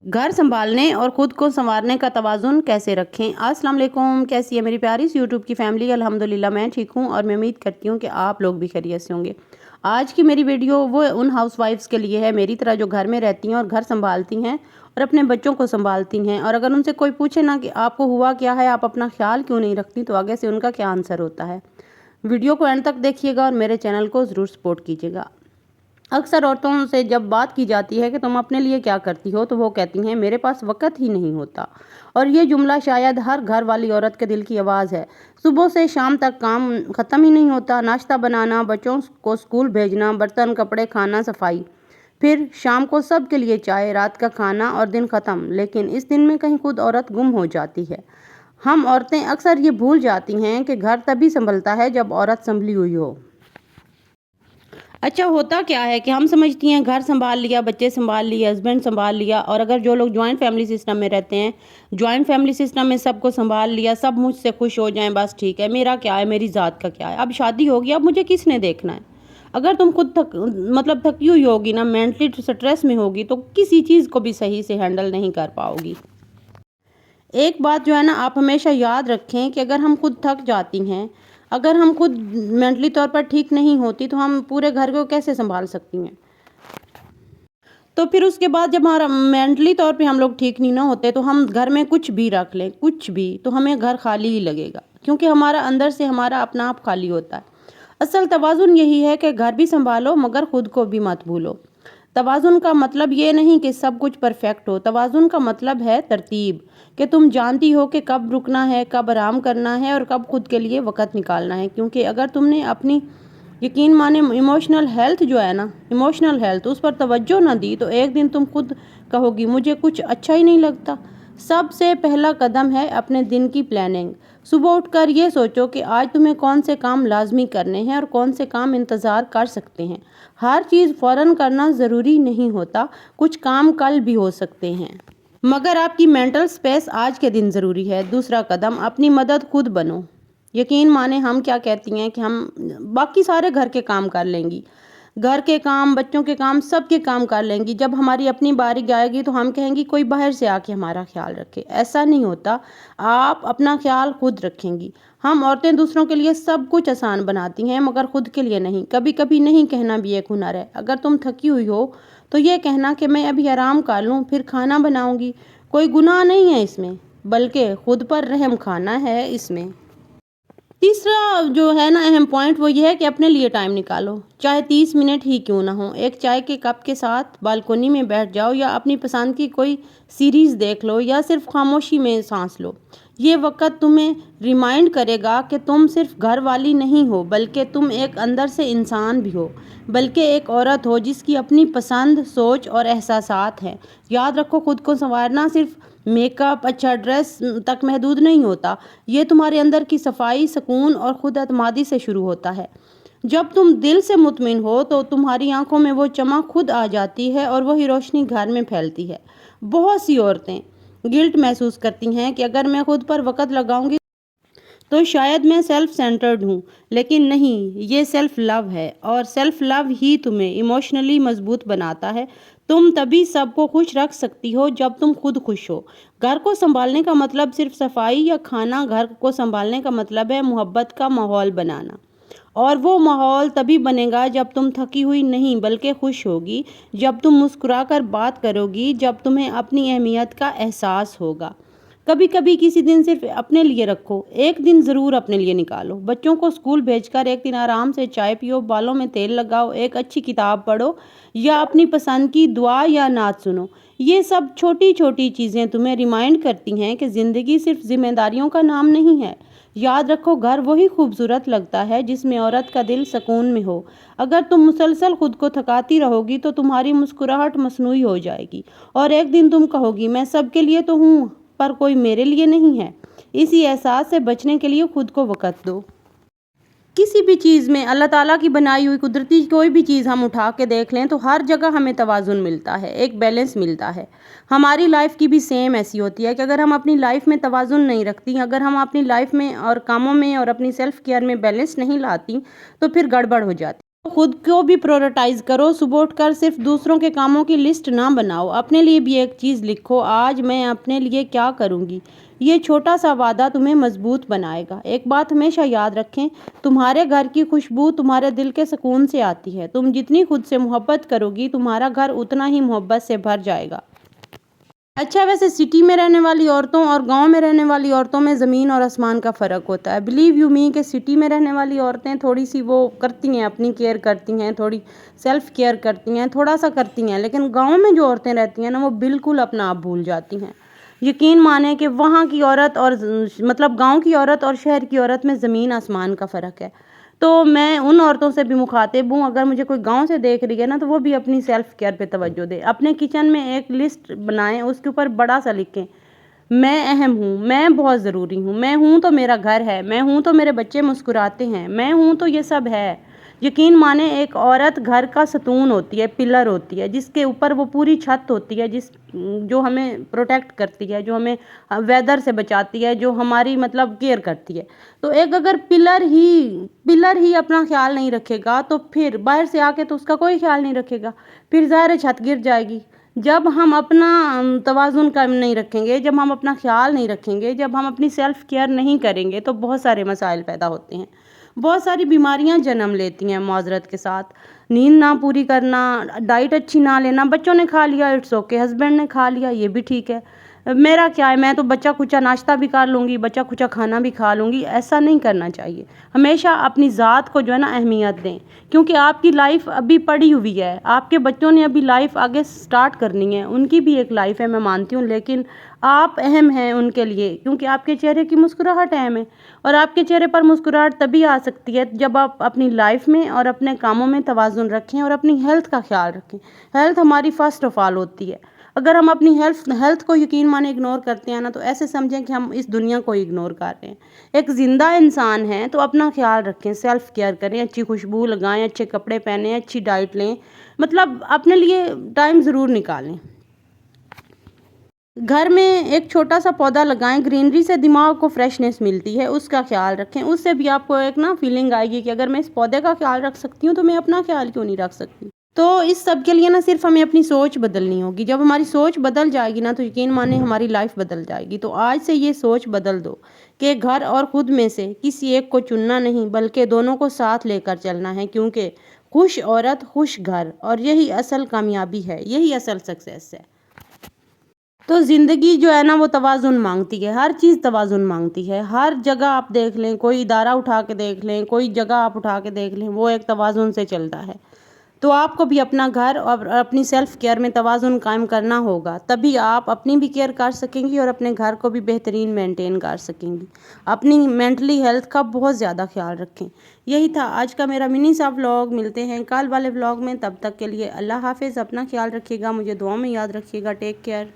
घर संभालने और ख़ुद को संवारने का तवाज़ुन कैसे रखें। अस्सलाम वालेकुम, कैसी है मेरी प्यारी सी यूट्यूब की फैमिली। अल्हम्दुलिल्लाह मैं ठीक हूँ और मैं उम्मीद करती हूँ कि आप लोग भी खैरियत से होंगे। आज की मेरी वीडियो वो उन हाउसवाइफ्स के लिए है मेरी तरह जो घर में रहती हैं और घर संभालती हैं और अपने बच्चों को संभालती हैं। और अगर उनसे कोई पूछे ना कि आपको हुआ क्या है, आप अपना ख्याल क्यों नहीं रखती, तो आगे से उनका क्या आंसर होता है। वीडियो को एंड तक देखिएगा और मेरे चैनल को ज़रूर सपोर्ट कीजिएगा। अक्सर औरतों से जब बात की जाती है कि तुम अपने लिए क्या करती हो, तो वो कहती हैं मेरे पास वक़्त ही नहीं होता। और ये जुमला शायद हर घर वाली औरत के दिल की आवाज़ है। सुबह से शाम तक काम ख़त्म ही नहीं होता। नाश्ता बनाना, बच्चों को स्कूल भेजना, बर्तन कपड़े, खाना, सफाई, फिर शाम को सब के लिए चाय, रात का खाना और दिन ख़त्म। लेकिन इस दिन में कहीं खुद औरत गुम हो जाती है। हम औरतें अक्सर ये भूल जाती हैं कि घर तभी संभलता है जब औरत संभली हुई हो। अच्छा, होता क्या है कि हम समझती हैं घर संभाल लिया, बच्चे संभाल लिए, हस्बैंड संभाल लिया। और अगर जो लोग जॉइंट फैमिली सिस्टम में रहते हैं, जॉइंट फैमिली सिस्टम में सबको संभाल लिया, सब मुझसे खुश हो जाएं, बस ठीक है, मेरा क्या है, मेरी ज़ात का क्या है, अब शादी होगी, अब मुझे किसने देखना है। अगर तुम खुद थकी हुई होगी ना, मेंटली स्ट्रेस में होगी, तो किसी चीज़ को भी सही से हैंडल नहीं कर पाओगी। एक बात जो है ना, आप हमेशा याद रखें कि अगर हम खुद थक जाती हैं, अगर हम खुद मेंटली तौर पर ठीक नहीं होती, तो हम पूरे घर को कैसे संभाल सकती हैं। तो फिर उसके बाद जब हमारा मेंटली तौर पे हम लोग ठीक नहीं ना होते, तो हम घर में कुछ भी रख लें, कुछ भी, तो हमें घर खाली ही लगेगा, क्योंकि हमारा अंदर से हमारा अपना आप खाली होता है। असल तवाज़ुन यही है कि घर भी संभालो मगर खुद को भी मत भूलो। तवाज़ुन का मतलब ये नहीं कि सब कुछ परफेक्ट हो। तवाज़ुन का मतलब है तरतीब, कि तुम जानती हो कि कब रुकना है, कब आराम करना है और कब खुद के लिए वक़्त निकालना है। क्योंकि अगर तुमने अपनी, यकीन माने, इमोशनल हेल्थ जो है ना, इमोशनल हेल्थ, उस पर तवज्जो ना दी, तो एक दिन तुम खुद कहोगी मुझे कुछ अच्छा ही नहीं लगता। सबसे पहला कदम है अपने दिन की प्लानिंग। सुबह उठकर ये सोचो कि आज तुम्हें कौन से काम लाजमी करने हैं और कौन से काम इंतज़ार कर सकते हैं। हर चीज़ फ़ौरन करना ज़रूरी नहीं होता, कुछ काम कल भी हो सकते हैं, मगर आपकी मेंटल स्पेस आज के दिन ज़रूरी है। दूसरा कदम, अपनी मदद खुद बनो। यकीन माने हम क्या कहती हैं कि हम बाकी सारे घर के काम कर लेंगी, घर के काम, बच्चों के काम, सब के काम कर लेंगी। जब हमारी अपनी बारी आएगी तो हम कहेंगी कोई बाहर से आके हमारा ख्याल रखे। ऐसा नहीं होता, आप अपना ख्याल खुद रखेंगी। हम औरतें दूसरों के लिए सब कुछ आसान बनाती हैं मगर खुद के लिए नहीं। कभी कभी नहीं कहना भी एक हुनर है। अगर तुम थकी हुई हो तो ये कहना कि मैं अभी आराम कर लूँ, फिर खाना बनाऊंगी, कोई गुनाह नहीं है इसमें, बल्कि खुद पर रहम खाना है इसमें। तीसरा जो है ना अहम पॉइंट, वो ये है कि अपने लिए टाइम निकालो, चाहे 30 मिनट ही क्यों ना हो। एक चाय के कप के साथ बालकोनी में बैठ जाओ, या अपनी पसंद की कोई सीरीज़ देख लो, या सिर्फ खामोशी में सांस लो। ये वक्त तुम्हें रिमाइंड करेगा कि तुम सिर्फ घर वाली नहीं हो, बल्कि तुम एक अंदर से इंसान भी हो, बल्कि एक औरत हो जिसकी अपनी पसंद, सोच और एहसासात हैं। याद रखो, खुद को संवारना सिर्फ मेकअप, अच्छा ड्रेस तक महदूद नहीं होता। ये तुम्हारे अंदर की सफाई, सुकून और खुद एतमादी से शुरू होता है। जब तुम दिल से मुतमिन हो तो तुम्हारी आंखों में वो चमक खुद आ जाती है और वही रोशनी घर में फैलती है। बहुत सी औरतें गिल्ट महसूस करती हैं कि अगर मैं खुद पर वक़्त लगाऊंगी तो शायद मैं सेल्फ सेंटर्ड हूँ, लेकिन नहीं, ये सेल्फ लव है और सेल्फ लव ही तुम्हें इमोशनली मजबूत बनाता है। तुम तभी सबको खुश रख सकती हो जब तुम खुद खुश हो। घर को संभालने का मतलब सिर्फ सफाई या खाना, घर को संभालने का मतलब है मोहब्बत का माहौल बनाना। और वो माहौल तभी बनेगा जब तुम थकी हुई नहीं बल्कि खुश होगी, जब तुम मुस्कुराकर बात करोगी, जब तुम्हें अपनी अहमियत का एहसास होगा। कभी कभी किसी दिन सिर्फ अपने लिए रखो, एक दिन ज़रूर अपने लिए निकालो। बच्चों को स्कूल भेजकर एक दिन आराम से चाय पियो, बालों में तेल लगाओ, एक अच्छी किताब पढ़ो या अपनी पसंद की दुआ या नात सुनो। ये सब छोटी छोटी चीज़ें तुम्हें रिमाइंड करती हैं कि ज़िंदगी सिर्फ जिम्मेदारियों का नाम नहीं है। याद रखो, घर वही खूबसूरत लगता है जिसमें औरत का दिल सुकून में हो। अगर तुम मुसलसल खुद को थकाती रहोगी तो तुम्हारी मुस्कुराहट मसनूई हो जाएगी और एक दिन तुम कहोगी मैं सबके लिए तो हूँ पर कोई मेरे लिए नहीं है। इसी एहसास से बचने के लिए खुद को वक़्त दो। किसी भी चीज़ में, अल्लाह ताला की बनाई हुई कुदरती कोई भी चीज़ हम उठा के देख लें तो हर जगह हमें तवाज़ुन मिलता है, एक बैलेंस मिलता है। हमारी लाइफ की भी सेम ऐसी होती है कि अगर हम अपनी लाइफ में तवाज़ुन नहीं रखती, अगर हम अपनी लाइफ में और कामों में और अपनी सेल्फ केयर में बैलेंस नहीं लाती, तो फिर गड़बड़ हो जाती। खुद को भी प्रायोरिटाइज करो, सुबह उठकर सिर्फ दूसरों के कामों की लिस्ट ना बनाओ, अपने लिए भी एक चीज़ लिखो, आज मैं अपने लिए क्या करूँगी। ये छोटा सा वादा तुम्हें मजबूत बनाएगा। एक बात हमेशा याद रखें, तुम्हारे घर की खुशबू तुम्हारे दिल के सुकून से आती है। तुम जितनी खुद से मोहब्बत करोगी, तुम्हारा घर उतना ही मोहब्बत से भर जाएगा। अच्छा, वैसे सिटी में रहने वाली औरतों और गांव में रहने वाली औरतों में ज़मीन और आसमान का फ़र्क होता है। बिलीव यू मी कि सिटी में रहने वाली औरतें थोड़ी सी वो करती हैं, अपनी केयर करती हैं, थोड़ी सेल्फ केयर करती हैं, थोड़ा सा करती हैं, लेकिन गांव में जो औरतें रहती हैं ना, वो बिल्कुल अपना आप भूल जाती हैं। यकीन माने कि वहाँ की औरत और मतलब गांव की औरत और शहर की औरत में ज़मीन आसमान का फ़र्क है। तो मैं उन औरतों से भी मुखातिब हूँ, अगर मुझे कोई गाँव से देख रही है ना, तो वो भी अपनी सेल्फ केयर पे तवज्जो दे। अपने किचन में एक लिस्ट बनाएं, उसके ऊपर बड़ा सा लिखें, मैं अहम हूँ, मैं बहुत ज़रूरी हूँ, मैं हूँ तो मेरा घर है, मैं हूँ तो मेरे बच्चे मुस्कुराते हैं, मैं हूँ तो ये सब है। यकीन माने एक औरत घर का सतून होती है, पिलर होती है, जिसके ऊपर वो पूरी छत होती है, जो हमें प्रोटेक्ट करती है, जो हमें वेदर से बचाती है, जो हमारी मतलब केयर करती है। तो एक अगर पिलर ही अपना ख्याल नहीं रखेगा, तो फिर बाहर से आके तो उसका कोई ख्याल नहीं रखेगा, फिर ज़ाहिर है छत गिर जाएगी। जब हम अपना तवाज़ुन कायम नहीं रखेंगे, जब हम अपना ख्याल नहीं रखेंगे, जब हम अपनी सेल्फ केयर नहीं करेंगे, तो बहुत सारे मसाइल पैदा होते हैं, बहुत सारी बीमारियां जन्म लेती हैं माजरत के साथ। नींद ना पूरी करना, डाइट अच्छी ना लेना, बच्चों ने खा लिया इट्स ओके, हस्बैंड ने खा लिया ये भी ठीक है, मेरा क्या है, मैं तो बच्चा कुचा नाश्ता भी कर लूँगी, बच्चा कुचा खाना भी खा लूँगी, ऐसा नहीं करना चाहिए। हमेशा अपनी ज़ात को जो है ना अहमियत दें, क्योंकि आपकी लाइफ अभी पड़ी हुई है, आपके बच्चों ने अभी लाइफ आगे स्टार्ट करनी है, उनकी भी एक लाइफ है, मैं मानती हूँ, लेकिन आप अहम हैं उनके लिए, क्योंकि आपके चेहरे की मुस्कुराहट अहम है। और आपके चेहरे पर मुस्कुराहट तभी आ सकती है जब आप अपनी लाइफ में और अपने कामों में तवाज़ुन रखें और अपनी हेल्थ का ख्याल रखें। हेल्थ हमारी फर्स्ट ऑफ ऑल होती है। अगर हम अपनी हेल्थ को यकीन माने इग्नोर करते हैं ना, तो ऐसे समझें कि हम इस दुनिया को इग्नोर कर रहे हैं। एक ज़िंदा इंसान है तो अपना ख्याल रखें, सेल्फ केयर करें, अच्छी खुशबू लगाएं, अच्छे कपड़े पहनें, अच्छी डाइट लें, मतलब अपने लिए टाइम ज़रूर निकालें। घर में एक छोटा सा पौधा लगाएं, ग्रीनरी से दिमाग को फ्रेशनेस मिलती है, उसका ख्याल रखें, उससे भी आपको एक ना फीलिंग आएगी कि अगर मैं इस पौधे का ख्याल रख सकती हूँ, तो मैं अपना ख्याल क्यों नहीं रख सकती। तो इस सब के लिए ना सिर्फ हमें अपनी सोच बदलनी होगी। जब हमारी सोच बदल जाएगी ना, तो यकीन माने हमारी लाइफ बदल जाएगी। तो आज से ये सोच बदल दो कि घर और खुद में से किसी एक को चुनना नहीं, बल्कि दोनों को साथ लेकर चलना है, क्योंकि खुश औरत खुश घर, और यही असल कामयाबी है, यही असल सक्सेस है। तो ज़िंदगी जो है ना, वो तवाज़ुन मांगती है, हर चीज़ तवाज़ुन मांगती है। हर जगह आप देख लें, कोई इदारा उठा के देख लें, कोई जगह आप उठा के देख लें, वो एक तवाज़ुन से चलता है। तो आपको भी अपना घर और अपनी सेल्फ केयर में तवाज़ुन कायम करना होगा, तभी आप अपनी भी केयर कर सकेंगी और अपने घर को भी बेहतरीन मेंटेन कर सकेंगी। अपनी मेंटली हेल्थ का बहुत ज़्यादा ख्याल रखें। यही था आज का मेरा मिनी सा व्लॉग। मिलते हैं कल वाले व्लॉग में, तब तक के लिए अल्लाह हाफिज़। अपना ख्याल रखिएगा, मुझे दुआ में याद रखिएगा। Take care.